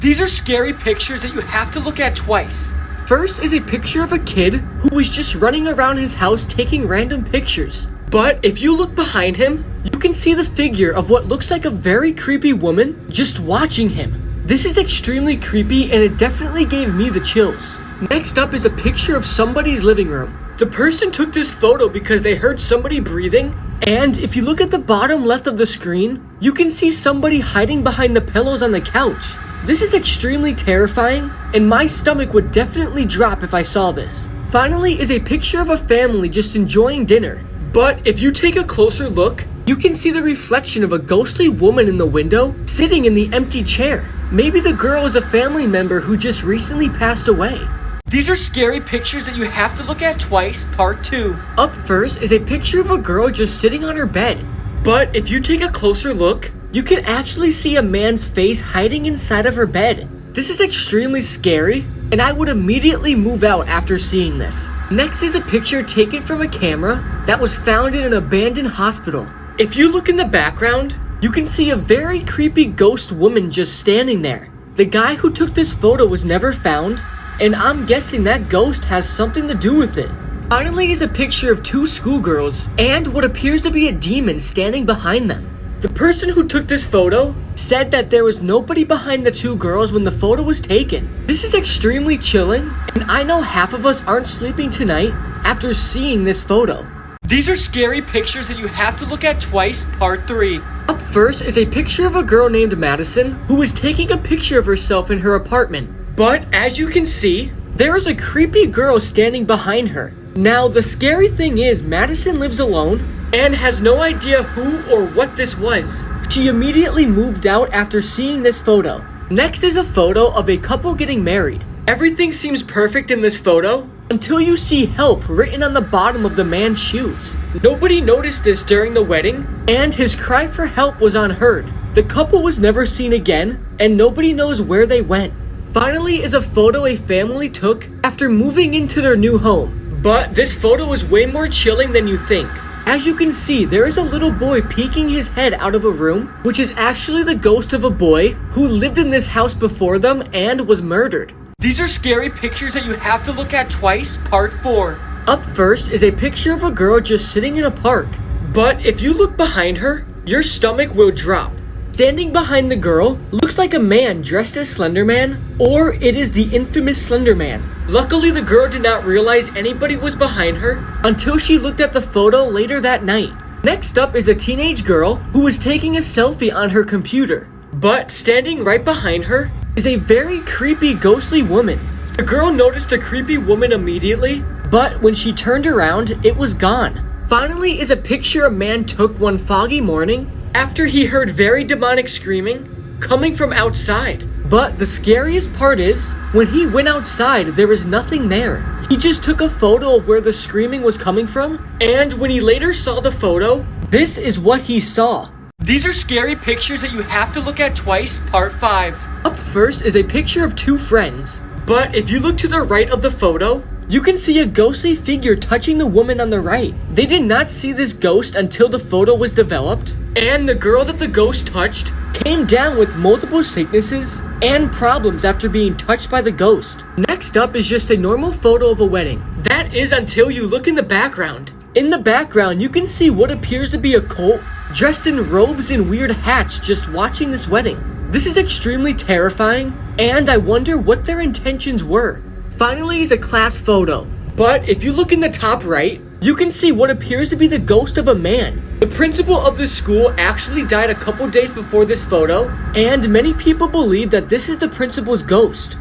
These are scary pictures that you have to look at twice. First is a picture of a kid who was just running around his house taking random pictures. But if you look behind him, you can see the figure of what looks like a very creepy woman just watching him. This is extremely creepy and it definitely gave me the chills. Next up is a picture of somebody's living room. The person took this photo because they heard somebody breathing, and if you look at the bottom left of the screen, you can see somebody hiding behind the pillows on the couch. This is extremely terrifying, and my stomach would definitely drop if I saw this. Finally is a picture of a family just enjoying dinner. But if you take a closer look, you can see the reflection of a ghostly woman in the window sitting in the empty chair. Maybe the girl is a family member who just recently passed away. These are scary pictures that you have to look at twice, part 2. Up first is a picture of a girl just sitting on her bed. But if you take a closer look, you can actually see a man's face hiding inside of her bed. This is extremely scary, and I would immediately move out after seeing this. Next is a picture taken from a camera that was found in an abandoned hospital. If you look in the background, you can see a very creepy ghost woman just standing there. The guy who took this photo was never found, and I'm guessing that ghost has something to do with it. Finally is a picture of 2 schoolgirls and what appears to be a demon standing behind them. The person who took this photo said that there was nobody behind the 2 girls when the photo was taken. This is extremely chilling, and I know half of us aren't sleeping tonight after seeing this photo. These are scary pictures that you have to look at twice, part 3. Up first is a picture of a girl named Madison who was taking a picture of herself in her apartment. But as you can see, there is a creepy girl standing behind her. Now the scary thing is Madison lives alone and has no idea who or what this was. She immediately moved out after seeing this photo. Next is a photo of a couple getting married. Everything seems perfect in this photo until you see "help" written on the bottom of the man's shoes. Nobody noticed this during the wedding, and his cry for help was unheard. The couple was never seen again, and nobody knows where they went. Finally is a photo a family took after moving into their new home. But this photo is way more chilling than you think. As you can see, there is a little boy peeking his head out of a room, which is actually the ghost of a boy who lived in this house before them and was murdered. These are scary pictures that you have to look at twice, part 4. Up first is a picture of a girl just sitting in a park. But if you look behind her, your stomach will drop. Standing behind the girl looks like a man dressed as Slender Man, or it is the infamous Slender Man. Luckily, the girl did not realize anybody was behind her until she looked at the photo later that night. Next up is a teenage girl who was taking a selfie on her computer. But standing right behind her is a very creepy ghostly woman. The girl noticed the creepy woman immediately, but when she turned around, it was gone. Finally is a picture a man took one foggy morning after he heard very demonic screaming coming from outside. But the scariest part is, when he went outside, there was nothing there. He just took a photo of where the screaming was coming from, and when he later saw the photo, this is what he saw. These are scary pictures that you have to look at twice, part 5. Up first is a picture of 2 friends. But if you look to the right of the photo, you can see a ghostly figure touching the woman on the right. They did not see this ghost until the photo was developed, and the girl that the ghost touched came down with multiple sicknesses and problems after being touched by the ghost. Next up is just a normal photo of a wedding. That is until you look in the background. In the background, you can see what appears to be a cult dressed in robes and weird hats just watching this wedding. This is extremely terrifying, and I wonder what their intentions were. Finally is a class photo. But if you look in the top right, you can see what appears to be the ghost of a man. The principal of this school actually died a couple days before this photo, and many people believe that this is the principal's ghost.